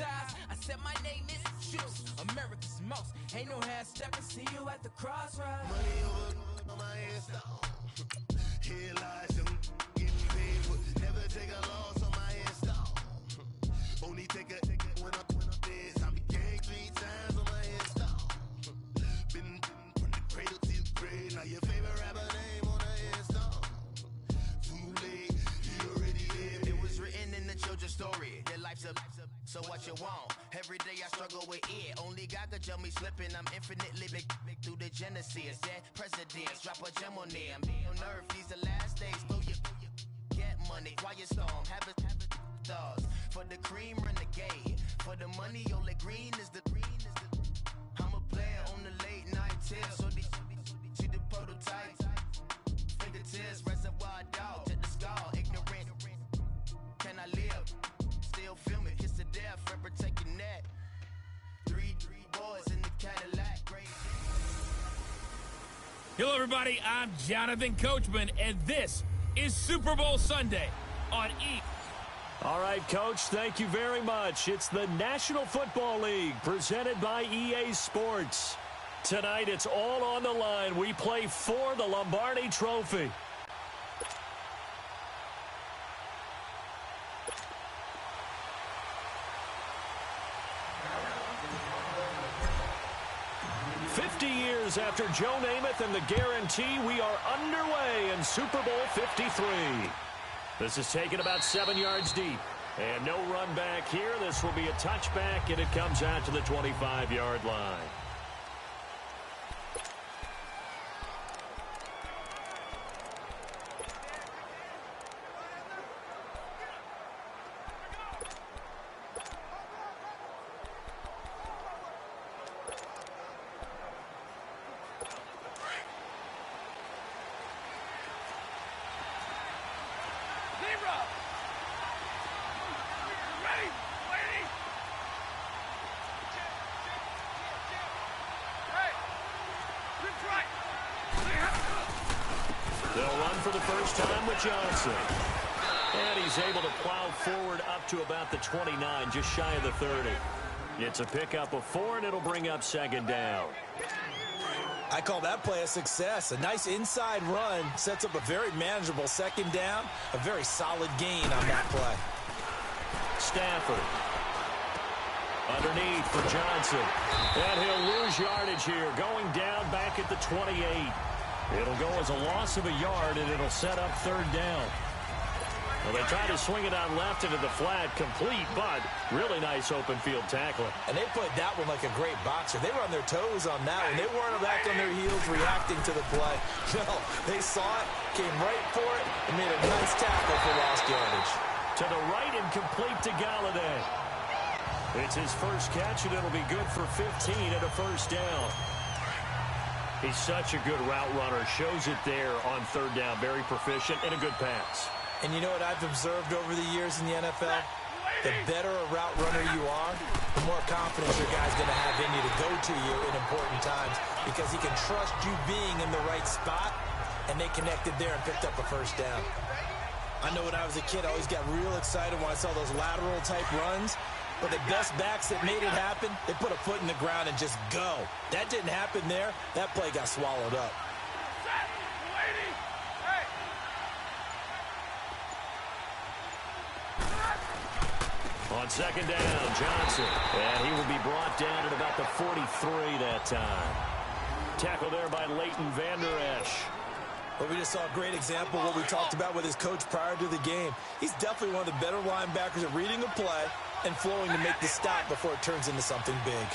size. I said my name is Juice, America's most. Ain't no half stepping, see you at the crossroads. Money over on my install. Here lies them getting paid for. Never take a loss on my install. Only take a when I'm dead. I be gang 3 times on my install. Been from the cradle to the grave. Now your favorite rapper name on the install. Too late, he already lived. It was written in the children's story. Their life's a so what you want? Every day I struggle with it. Only God could tell me slipping. I'm infinitely big through the genesis. Dead presidents, drop a gem on them. On earth, these the last days. Throw you get money, quiet storm. Have it stars. For the cream, renegade. For the money, only green is the. I'm a player on the late night tip. So these see the prototype. Fingertips, reservoir dog. Check the skull, ignorant. Can I live? Still feel me, kiss to death, forever taking that. Three boys in the Cadillac. Hello, everybody. I'm Jonathan Coachman, and this is Super Bowl Sunday on E. All right, Coach, thank you very much. It's the National Football League presented by EA Sports. Tonight, it's all on the line. We play for the Lombardi Trophy. After Joe Namath and the guarantee, we are underway in Super Bowl 53. This is taken about 7 yards deep. And no run back here. This will be a touchback, and it comes out to the 25-yard line. Johnson. And he's able to plow forward up to about the 29, just shy of the 30. It's a pickup of 4, and it'll bring up second down. I call that play a success. A nice inside run sets up a very manageable second down. A very solid gain on that play. Stafford. Underneath for Johnson. And he'll lose yardage here, going down back at the 28. It'll go as a loss of a yard, and it'll set up third down. Well, they try to swing it out left into the flat, complete, but really nice open field tackling. And they played that one like a great boxer. They were on their toes on that one. They weren't back on their heels reacting to the play. No, they saw it, came right for it, and made a nice tackle for lost yardage. To the right and complete to Galladay. It's his first catch, and it'll be good for 15 and a first down. He's such a good route runner. Shows it there on third down. Very proficient and a good pass. And you know what I've observed over the years in the NFL? The better a route runner you are, the more confidence your guy's going to have in you to go to you in important times because he can trust you being in the right spot, and they connected there and picked up a first down. I know when I was a kid, I always got real excited when I saw those lateral-type runs. But the best backs that made it happen, they put a foot in the ground and just go. That didn't happen there. That play got swallowed up. On second down, Johnson. And he will be brought down at about the 43 that time. Tackled there by Leighton Vander Esch. But we just saw a great example of what we talked about with his coach prior to the game. He's definitely one of the better linebackers at reading a play and flowing to make the stop before it turns into something big.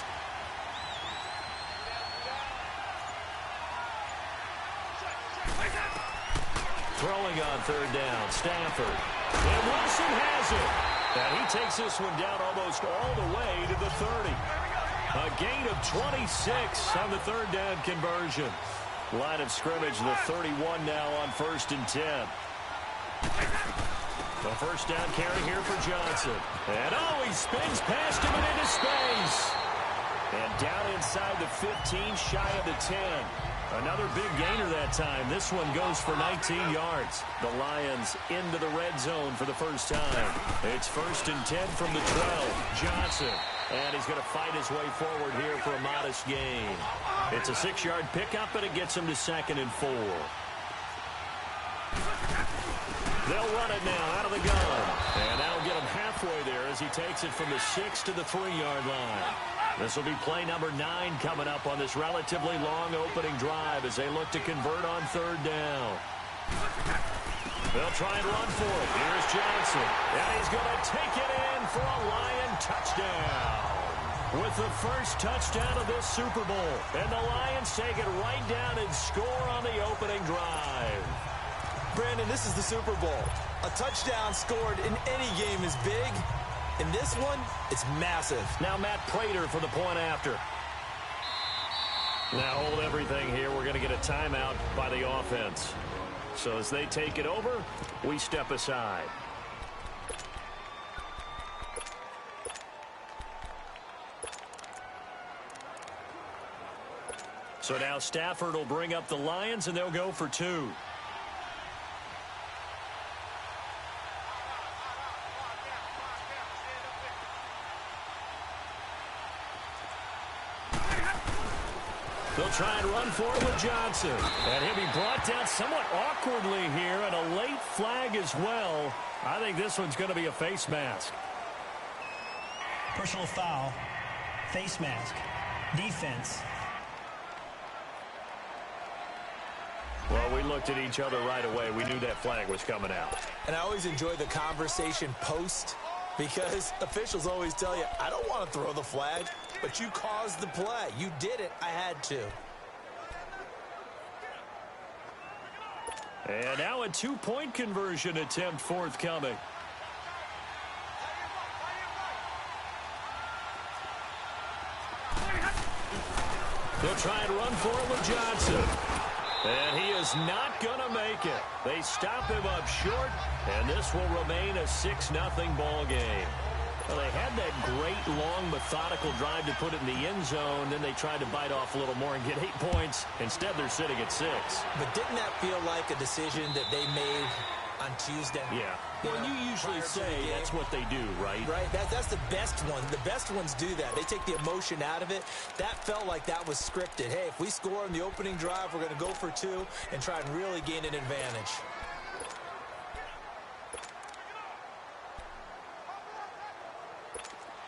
Throwing on third down, Stafford. And Wilson has it. And he takes this one down almost all the way to the 30. A gain of 26 on the third down conversion. Line of scrimmage, the 31 now on 1st and 10. The first down carry here for Johnson. And he spins past him and into space. And down inside the 15, shy of the 10. Another big gainer that time. This one goes for 19 yards. The Lions into the red zone for the first time. It's 1st and 10 from the 12. Johnson. And he's going to fight his way forward here for a modest gain. It's a 6-yard pickup, and it gets him to 2nd and 4. They'll run it now out of the gun. And that'll get him halfway there as he takes it from the 6 to the 3-yard line. This will be play number 9 coming up on this relatively long opening drive as they look to convert on 3rd down. They'll try and run for it. Here's Johnson. And he's going to take it in for a Lion touchdown. With the first touchdown of this Super Bowl. And the Lions take it right down and score on the opening drive. Brandon, this is the Super Bowl. A touchdown scored in any game is big. In this one, it's massive. Now Matt Prater for the point after. Now hold everything here. We're going to get a timeout by the offense. So as they take it over, we step aside. So now Stafford will bring up the Lions, and they'll go for 2. They'll try and run for it with Johnson. And he'll be brought down somewhat awkwardly here, and a late flag as well. I think this one's going to be a face mask. Personal foul, face mask, defense. Well, we looked at each other right away. We knew that flag was coming out. And I always enjoy the conversation post because officials always tell you, I don't want to throw the flag, but you caused the play. You did it. I had to. And now a 2-point conversion attempt forthcoming. They'll try and run for it with Johnson. And he is not going to make it. They stop him up short, and this will remain a 6-0 ball game. Well, they had that great, long, methodical drive to put it in the end zone. Then they tried to bite off a little more and get 8 points. Instead, they're sitting at 6. But didn't that feel like a decision that they made on Tuesday? Yeah. Well, you usually say that's what they do, right? Right. That's the best one. The best ones do that. They take the emotion out of it. That felt like that was scripted. Hey, if we score in the opening drive, we're going to go for 2 and try and really gain an advantage.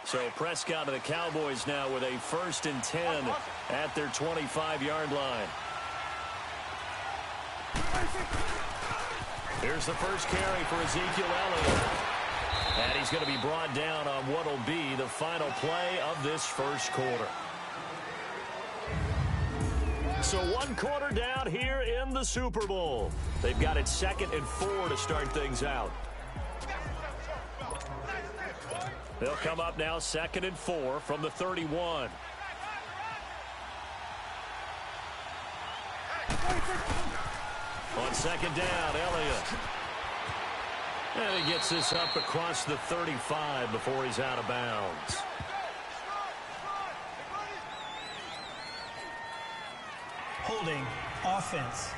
So Prescott of the Cowboys now with a 1st and 10 at their 25-yard line. Here's the first carry for Ezekiel Elliott. And he's going to be brought down on what will be the final play of this first quarter. So 1 quarter down here in the Super Bowl. They've got it 2nd and 4 to start things out. They'll come up now 2nd and 4 from the 31. On 2nd down, Elliott. And he gets this up across the 35 before he's out of bounds. Holding, offense.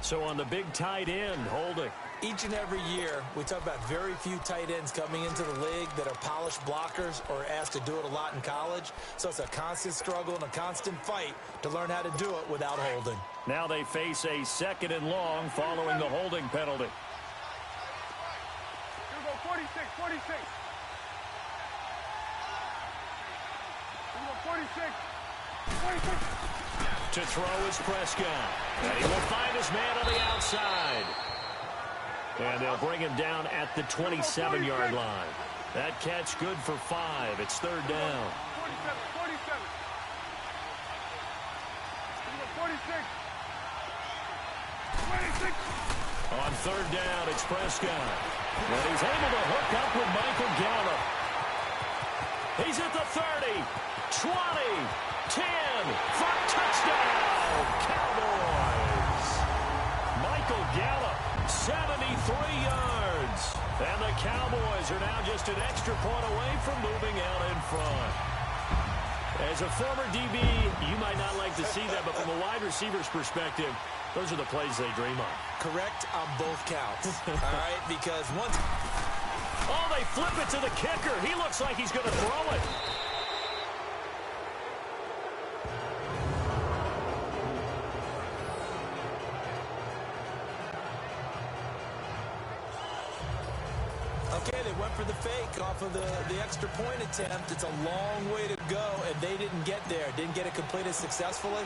So on the big tight end, holding. Each and every year, we talk about very few tight ends coming into the league that are polished blockers or asked to do it a lot in college. So it's a constant struggle and a constant fight to learn how to do it without holding. Now they face a 2nd and long following the holding penalty. Here we go, 46. Here we go, 46. To throw is Prescott. And he will find his man on the outside. And they'll bring him down at the 27-yard line. That catch good for 5. It's 3rd down. 47. 26. On 3rd down, it's Prescott. And he's able to hook up with Michael Gallup. He's at the 30, 20, 10, for touchdown, Cowboys. Michael Gallup 73 yards. And the Cowboys are now just an extra point away from moving out in front. As a former DB, you might not like to see that, but from a wide receiver's perspective, those are the plays they dream of. Correct on both counts. All right, because once... Oh, they flip it to the kicker. He looks like he's going to throw it. Okay, they went for the fake off of the extra point attempt. It's a long way to go, and they didn't get there. Didn't get it completed successfully.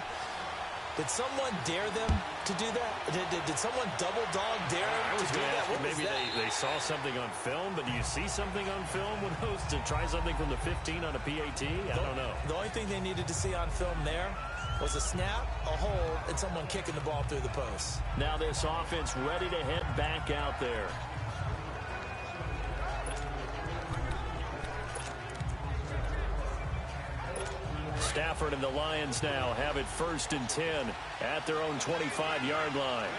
Did someone dare them to do that? Did someone double dog dare them to do that? What maybe they saw something on film, but do you see something on film with those to try something from the 15 on a PAT? I don't know. The only thing they needed to see on film there was a snap, a hold, and someone kicking the ball through the post. Now this offense ready to head back out there. Stafford and the Lions now have it 1st and 10 at their own 25-yard line.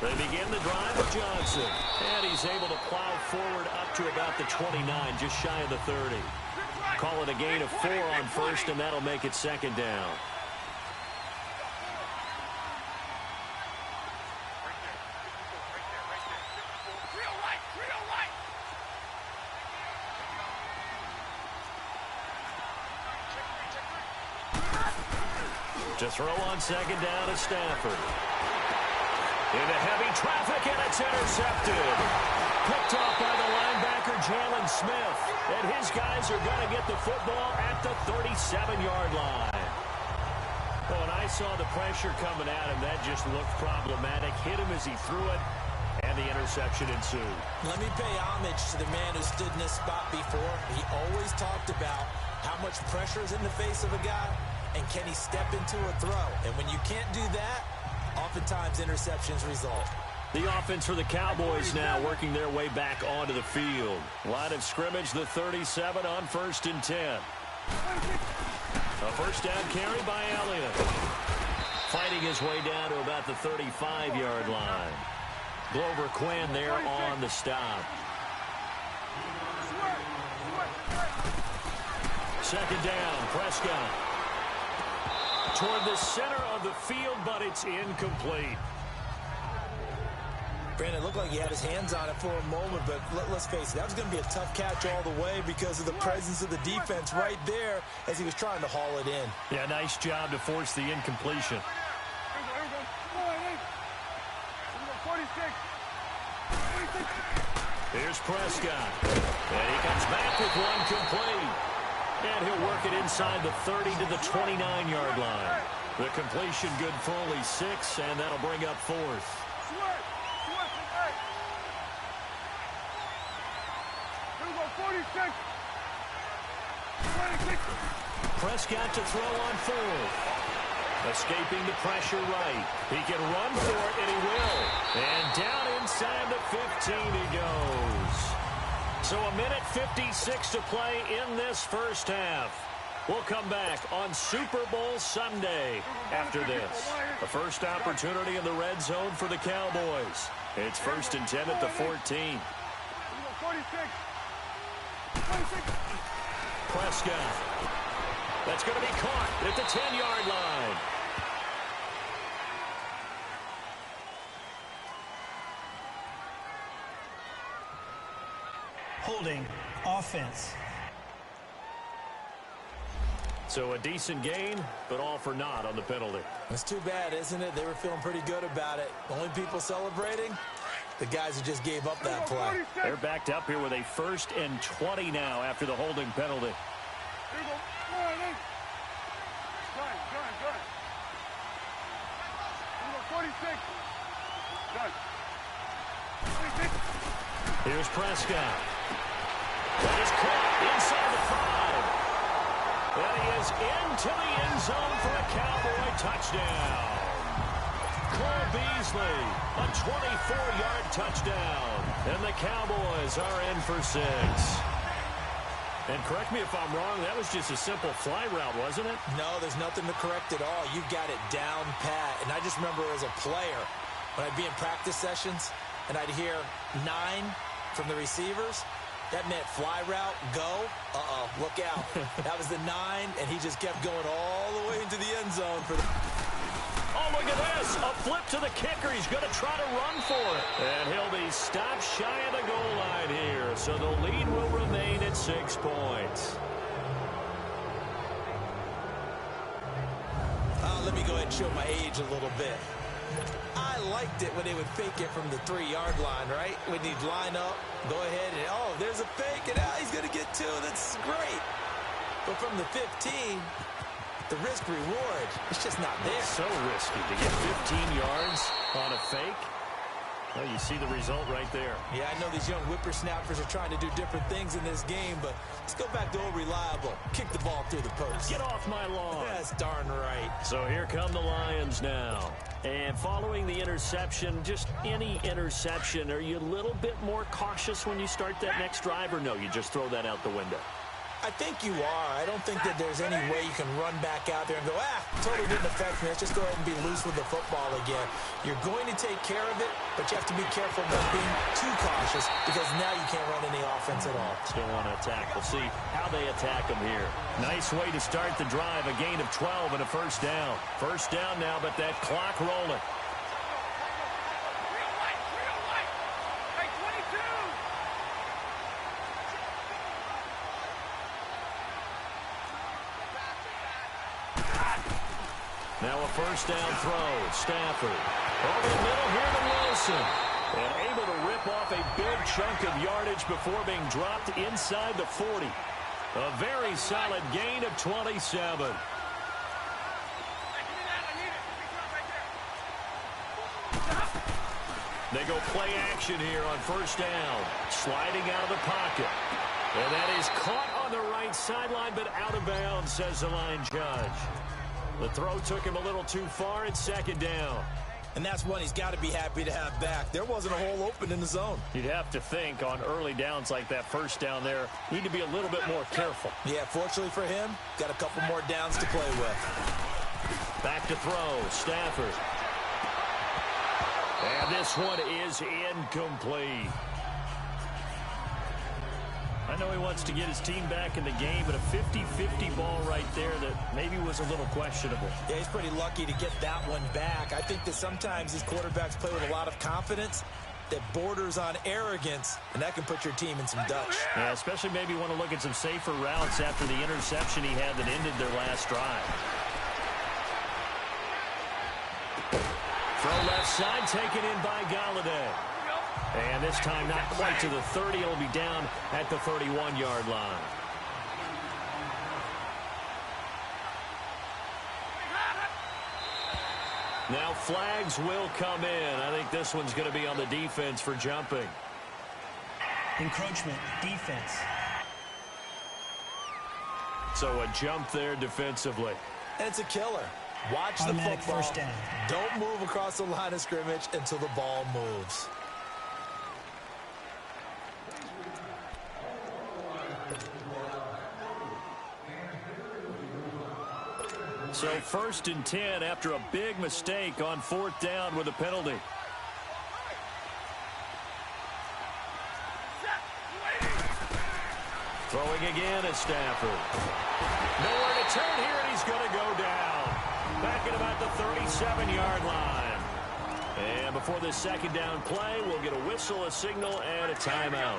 They begin the drive with Johnson, and he's able to plow forward up to about the 29, just shy of the 30. Call it a gain of 4 on 1st, and that'll make it 2nd down. To throw on 2nd down to Stafford. Into heavy traffic, and it's intercepted. Picked off by the linebacker, Jalen Smith. And his guys are going to get the football at the 37-yard line. Well, when I saw the pressure coming at him, that just looked problematic. Hit him as he threw it, and the interception ensued. Let me pay homage to the man who stood in this spot before. He always talked about how much pressure is in the face of a guy, and can he step into a throw? And when you can't do that, oftentimes interceptions result. The offense for the Cowboys now working their way back onto the field. Line of scrimmage, the 37 on 1st and 10. A 1st down carry by Elliott. Fighting his way down to about the 35-yard line. Glover Quinn there on the stop. 2nd down, Prescott. Toward the center of the field, but it's incomplete. Brandon, it looked like he had his hands on it for a moment, but let's face it, that was going to be a tough catch all the way because of the presence of the defense right there as he was trying to haul it in. Yeah, nice job to force the incompletion. Here's Prescott. And he comes back with one complete. And he'll work it inside the 30 to the 29-yard line. The completion good for only 6, and that'll bring up 4th. Prescott to throw on 4th. Escaping the pressure right. He can run for it, and he will. And down inside the 15 he goes. So a minute 56 to play in this 1st half. We'll come back on Super Bowl Sunday after this. The first opportunity in the red zone for the Cowboys. It's 1st and 10 at the 14. Prescott. That's going to be caught at the 10-yard line. Holding offense. So a decent gain, but all for naught on the penalty. It's too bad, isn't it? They were feeling pretty good about it. Only people celebrating, the guys who just gave up that play. They're backed up here with a 1st and 20 now after the holding penalty. Here's Prescott. That is caught inside the 5. And he is into the end zone for a Cowboy touchdown. Cole Beasley, a 24-yard touchdown. And the Cowboys are in for 6. And correct me if I'm wrong, that was just a simple fly route, wasn't it? No, there's nothing to correct at all. You've got it down pat. And I just remember as a player, when I'd be in practice sessions and I'd hear 9 from the receivers, that meant fly route, go. Uh-oh, look out. That was the 9, and he just kept going all the way into the end zone for the... Oh, look at this. A flip to the kicker. He's going to try to run for it. And he'll be stopped shy of the goal line here. So the lead will remain at 6 points. Let me go ahead and show my age a little bit. I liked it when they would fake it from the 3-yard line, right? When he'd line up, go ahead, and oh, there's a fake, and he's going to get 2. That's great. But from the 15, the risk-reward, it's just not there. It's so risky to get 15 yards on a fake. Well, you see the result right there. Yeah, I know these young whippersnappers are trying to do different things in this game, but let's go back to old reliable. Kick the ball through the post. Get off my lawn. That's darn right. So here come the Lions now. And following the interception, just any interception, are you a little bit more cautious when you start that next drive, or no, you just throw that out the window? I think you are. I don't think that there's any way you can run back out there and go, totally didn't affect me. Let's just go ahead and be loose with the football again. You're going to take care of it, but you have to be careful about being too cautious because now you can't run any offense at all. Still want to attack. We'll see how they attack them here. Nice way to start the drive. A gain of 12 and a first down. First down now, but that clock rolling. Now a first down throw. Stafford over the middle here to Wilson. And able to rip off a big chunk of yardage before being dropped inside the 40. A very solid gain of 27. They go play action here on first down. Sliding out of the pocket. And that is caught on the right sideline, but out of bounds, says the line judge. The throw took him a little too far. It's second down. And that's one he's got to be happy to have back. There wasn't a hole open in the zone. You'd have to think on early downs like that first down there, need to be a little bit more careful. Yeah, fortunately for him, got a couple more downs to play with. Back to throw. Stafford. And this one is incomplete. I know he wants to get his team back in the game, but a 50-50 ball right there that maybe was a little questionable. Yeah, he's pretty lucky to get that one back. I think that sometimes these quarterbacks play with a lot of confidence that borders on arrogance, and that can put your team in some Dutch. Yeah, especially maybe want to look at some safer routes after the interception he had that ended their last drive. Throw left side, taken in by Galladay. And this time not quite to the 30. It'll be down at the 31-yard line. Now flags will come in. I think this one's going to be on the defense for jumping. Encroachment, defense. So a jump there defensively. And it's a killer. Watch the Automatic football. first down. Don't move across the line of scrimmage until the ball moves. So 1st and 10 after a big mistake on 4th down with a penalty. Throwing again at Stafford. Nowhere to turn here, and he's going to go down. Back at about the 37-yard line. And before this second down play, we'll get a whistle, a signal, and a timeout.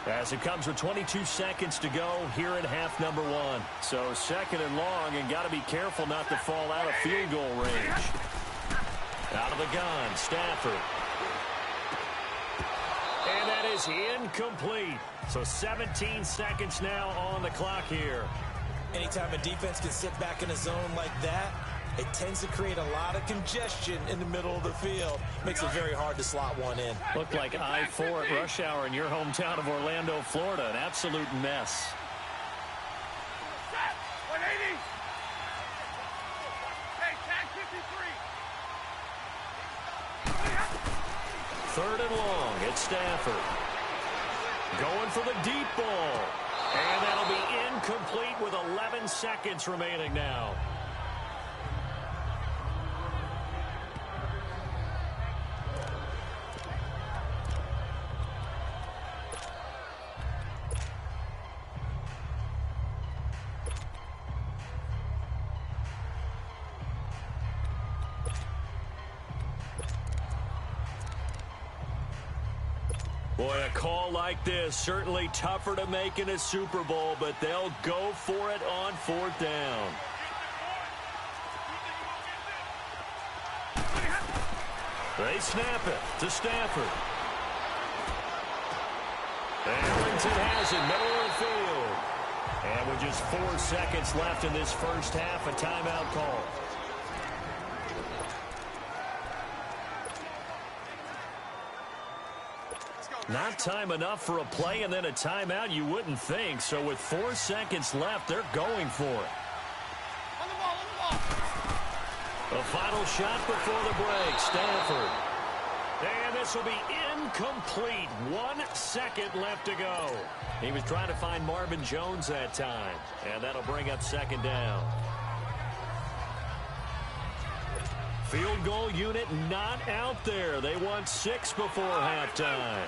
As it comes with 22 seconds to go here in half number 1. So second and long, and got to be careful not to fall out of field goal range. Out of the gun, Stafford. And that is incomplete. So 17 seconds now on the clock here. Anytime a defense can sit back in a zone like that, it tends to create a lot of congestion in the middle of the field. Makes it very hard to slot one in. Looked like I-4 at rush hour in your hometown of Orlando, Florida. An absolute mess. 180. Hey, tag 53. 3rd and long. It's Stafford. Going for the deep ball. And that'll be incomplete with 11 seconds remaining now. Boy, a call like this, certainly tougher to make in a Super Bowl, but they'll go for it on 4th down. They snap it to Stafford. Arlington has it, middle of the field. And with just 4 seconds left in this first half, a timeout call. Not time enough for a play and then a timeout, you wouldn't think. So with 4 seconds left, they're going for it. On the ball. A final shot before the break. Stafford. And this will be incomplete. 1 second left to go. He was trying to find Marvin Jones that time. And that'll bring up 2nd down. Field goal unit not out there. They want 6 before halftime.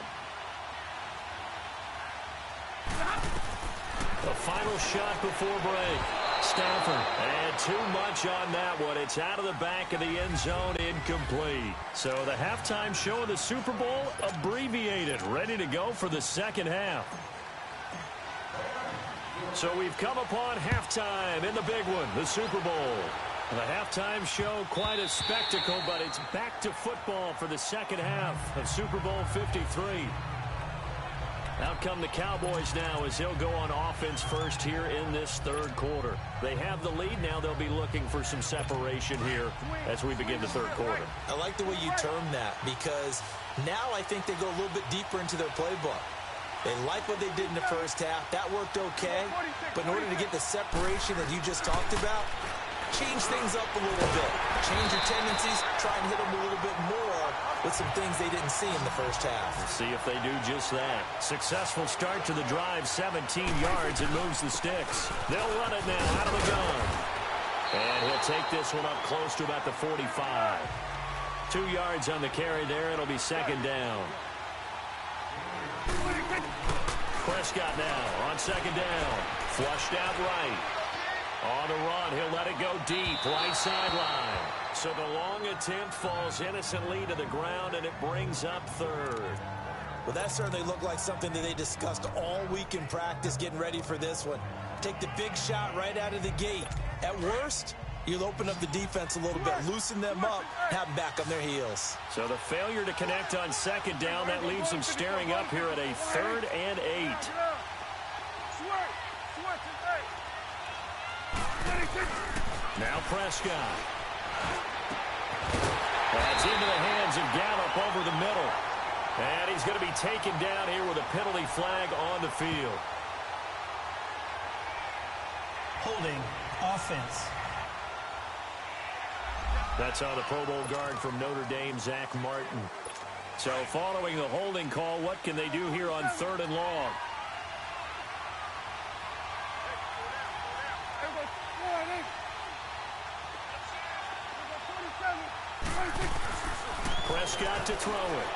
A final shot before break. Stafford. And too much on that one. It's out of the back of the end zone, incomplete. So the halftime show of the Super Bowl abbreviated, ready to go for the second half. So we've come upon halftime in the big one, the Super Bowl. The halftime show, quite a spectacle, but it's back to football for the second half of Super Bowl 53. Out come the Cowboys now as they'll go on offense first here in this 3rd quarter. They have the lead. Now they'll be looking for some separation here as we begin the 3rd quarter. I like the way you term that because now I think they go a little bit deeper into their playbook. They like what they did in the first half. That worked okay. But in order to get the separation that you just talked about, change things up a little bit. Change your tendencies. Try and hit them a little bit more with some things they didn't see in the first half. See if they do just that. Successful start to the drive, 17 yards, and moves the sticks. They'll run it now out of the gun. And he'll take this one up close to about the 45. 2 yards on the carry there. It'll be 2nd down. Prescott now on 2nd down. Flushed out right. On the run, he'll let it go deep, right sideline. So the long attempt falls innocently to the ground, and it brings up 3rd. Well, that certainly looked like something that they discussed all week in practice getting ready for this one. Take the big shot right out of the gate. At worst, you'll open up the defense a little bit, loosen them up, have them back on their heels. So the failure to connect on 2nd down, that leaves them staring up here at a 3rd and 8. Now Prescott. That's into the hands of Gallup over the middle. And he's going to be taken down here with a penalty flag on the field. Holding offense. That's on the Pro Bowl guard from Notre Dame, Zach Martin. So following the holding call, what can they do here on 3rd and long? Prescott to throw it.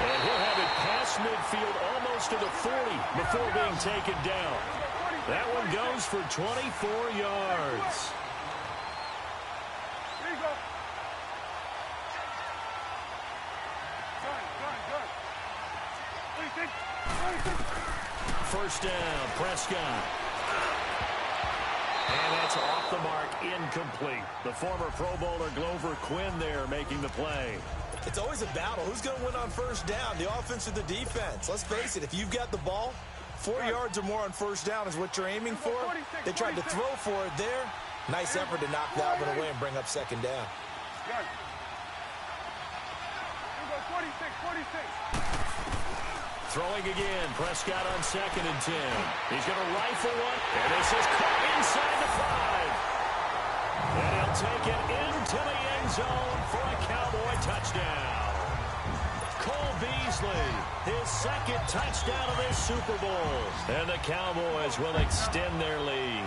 And he'll have it past midfield almost to the 40 before being taken down. That one goes for 24 yards. Here you go. Good. 26. 1st down, Prescott. And that's off the mark, incomplete. The former Pro Bowler Glover Quinn there making the play. It's always a battle. Who's going to win on 1st down, the offense or the defense? Let's face it, if you've got the ball, 4 yards or more on 1st down is what you're aiming for. They tried to throw for it there. Nice effort to knock that one away and bring up 2nd down. Good. Here we go, 46. Throwing again, Prescott on 2nd and 10. He's going to rifle one, and this is caught inside the 5. And he'll take it into the end zone for a Cowboy touchdown. Cole Beasley, his second touchdown of this Super Bowl. And the Cowboys will extend their lead.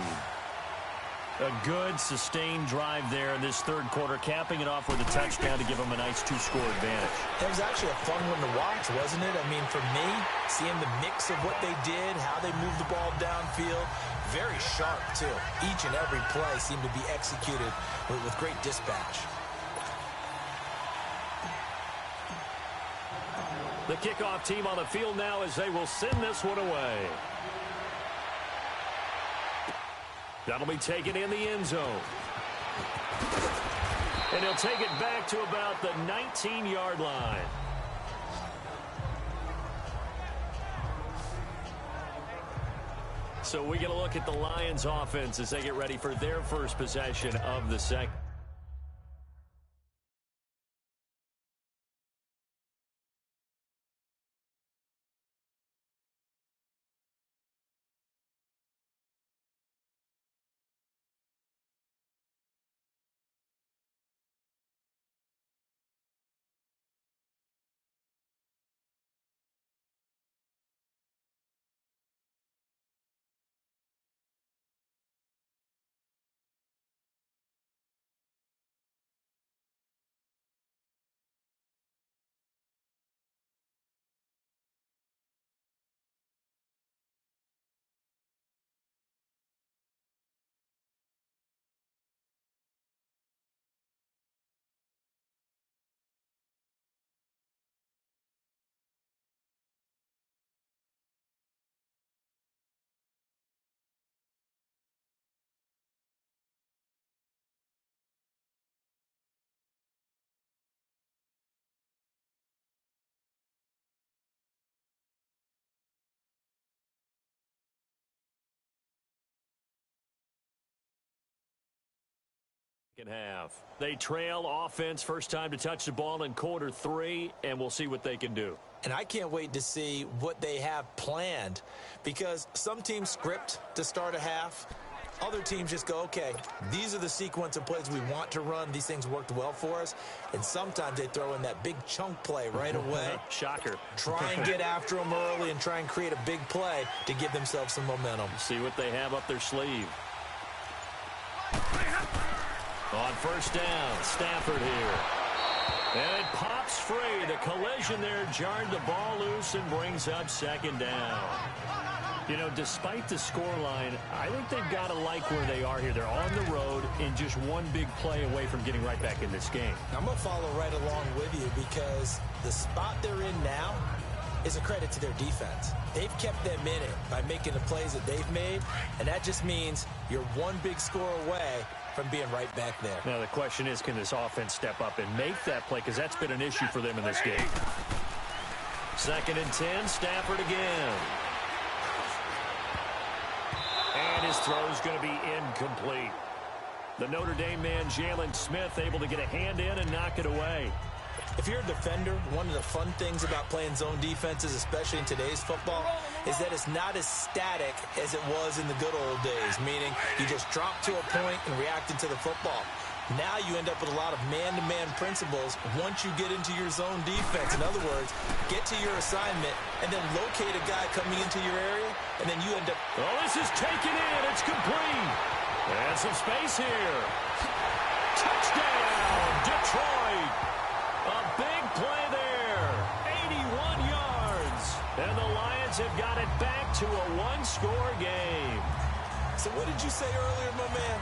A good, sustained drive there in this third quarter, capping it off with a touchdown to give them a nice two-score advantage. It was actually a fun one to watch, wasn't it? I mean, for me, seeing the mix of what they did, how they moved the ball downfield, very sharp, too. Each and every play seemed to be executed with great dispatch. The kickoff team on the field now as they will send this one away. That'll be taken in the end zone. And he'll take it back to about the 19-yard line. So we get a look at the Lions offense as they get ready for their first possession of the second. Half. They trail offense first time to touch the ball in quarter 3, and we'll see what they can do. And I can't wait to see what they have planned, because some teams script to start a half. Other teams just go, okay, these are the sequence of plays we want to run. These things worked well for us. And sometimes they throw in that big chunk play right away. Shocker. Try and get after them early and try and create a big play to give themselves some momentum. See what they have up their sleeve. On first down, Stafford here. And it pops free. The collision there jarred the ball loose and brings up second down. You know, despite the scoreline, I think they've got to like where they are here. They're on the road and just one big play away from getting right back in this game. I'm going to follow right along with you, because the spot they're in now is a credit to their defense. They've kept them in it by making the plays that they've made, and that just means you're one big score away from being right back there. Now the question is, can this offense step up and make that play? Because that's been an issue for them in this game. 2nd and 10, Stafford again. And his throw is going to be incomplete. The Notre Dame man, Jalen Smith, able to get a hand in and knock it away. If you're a defender, one of the fun things about playing zone defenses, especially in today's football, is that it's not as static as it was in the good old days, meaning you just drop to a point and react into the football. Now you end up with a lot of man-to-man principles once you get into your zone defense. In other words, get to your assignment and then locate a guy coming into your area, and then you end up... Oh, this is taken in. It's complete. And some space here. Touchdown, Detroit. A big play there. 81 yards. And the Lions have got it back to a one-score game. So what did you say earlier, my man?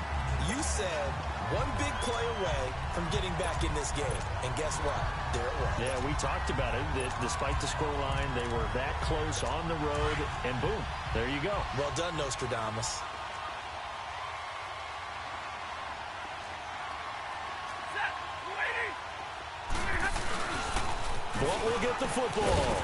You said one big play away from getting back in this game. And guess what? There it was. Yeah, we talked about it. Despite the scoreline, they were that close on the road. And boom, there you go. Well done, Nostradamus. Blunt will get the football.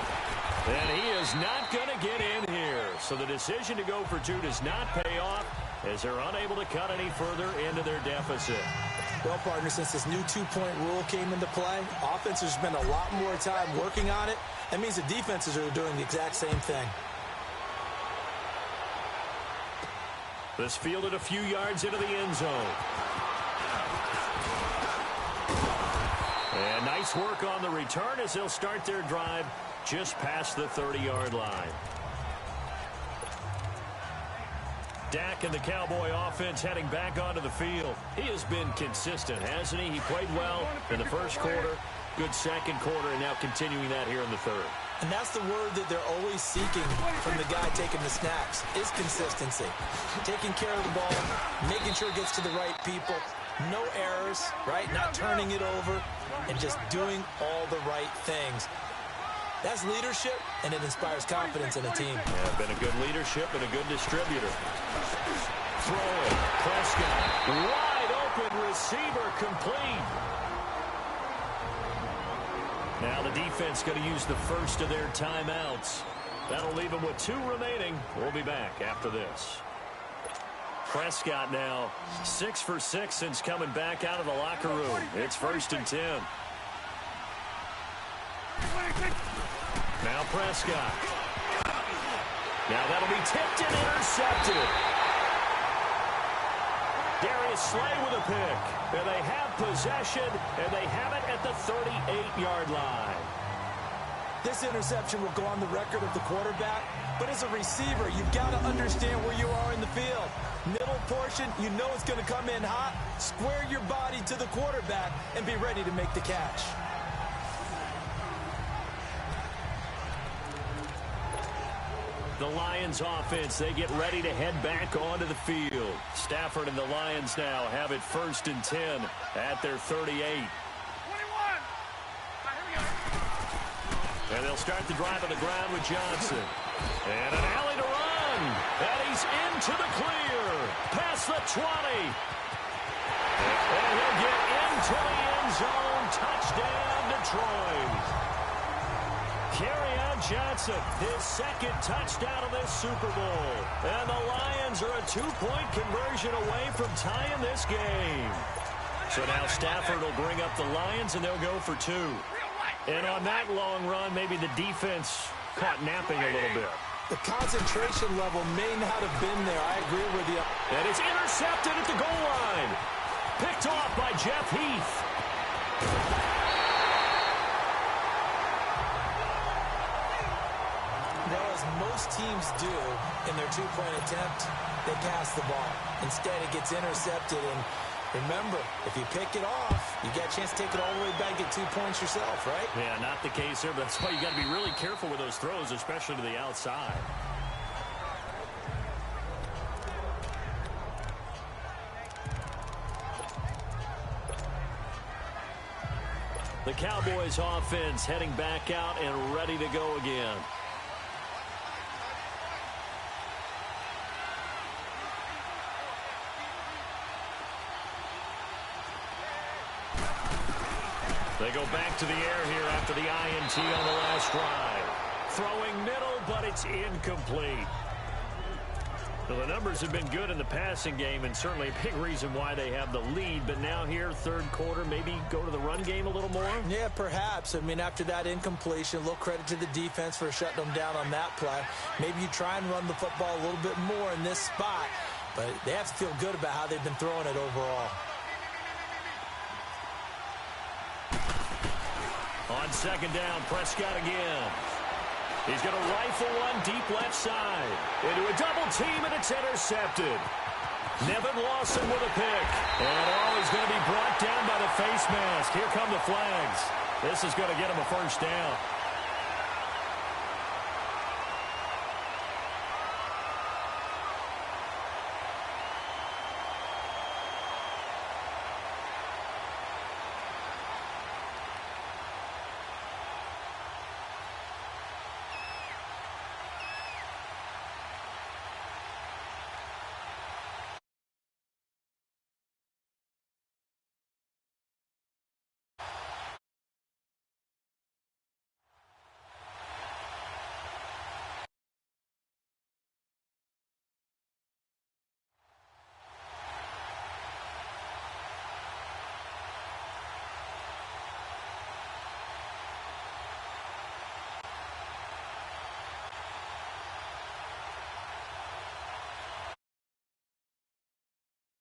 And he is not going to get in here. So the decision to go for 2 does not pay off, as they're unable to cut any further into their deficit. Well, partner, since this new two-point rule came into play, offenses spend a lot more time working on it. That means the defenses are doing the exact same thing. This fielded a few yards into the end zone. And nice work on the return as they'll start their drive just past the 30-yard line. Dak and the Cowboy offense heading back onto the field. He has been consistent, hasn't he? He played well in the first quarter, good second quarter, and now continuing that here in the third. And that's the word that they're always seeking from the guy taking the snaps, is consistency. Taking care of the ball, making sure it gets to the right people, no errors, right? Not turning it over, and just doing all the right things. That's leadership, and it inspires confidence in a team. Yeah, been a good leadership and a good distributor. Throwing, Prescott, wide open receiver, complete. Now the defense going to use the first of their timeouts. That'll leave them with 2 remaining. We'll be back after this. Prescott now 6 for 6 since coming back out of the locker room. It's 1st and 10. Now Prescott. Now that'll be tipped and intercepted. Darius Slay with a pick. And they have possession, and they have it at the 38-yard line. This interception will go on the record of the quarterback, but as a receiver, you've got to understand where you are in the field. Middle portion, you know it's going to come in hot. Square your body to the quarterback and be ready to make the catch. The Lions offense, they get ready to head back onto the field. Stafford and the Lions now have it 1st and 10 at their 38. 21. And they'll start the drive on the ground with Johnson. And an alley to run. And he's into the clear. Past the 20. And he'll get into the end zone. Touchdown, Detroit. Kerryon Johnson, his 2nd touchdown of this Super Bowl. And the Lions are a 2-point conversion away from tying this game. So now Stafford will bring up the Lions, and they'll go for 2. And on that long run, maybe the defense caught napping a little bit. The concentration level may not have been there. I agree with you. And it's intercepted at the goal line. Picked off by Jeff Heath. Now, as most teams do in their 2-point attempt, they pass the ball. Instead, it gets intercepted. And remember, if you pick it off, you got a chance to take it all the way back, get 2 points yourself, right? Yeah, not the case here, but that's why you got to be really careful with those throws, especially to the outside. The Cowboys offense heading back out and ready to go again. They go back to the air here after the INT on the last drive. Throwing middle, but it's incomplete. Well, the numbers have been good in the passing game, and certainly a big reason why they have the lead. But now here, 3rd quarter, maybe go to the run game a little more? Yeah, perhaps. I mean, after that incompletion, a little credit to the defense for shutting them down on that play. Maybe you try and run the football a little bit more in this spot, but they have to feel good about how they've been throwing it overall. On 2nd down, Prescott again. He's going to rifle one deep left side. Into a double team, and it's intercepted. Nevin Lawson with a pick. And he's going to be brought down by the face mask. Here come the flags. This is going to get him a 1st down.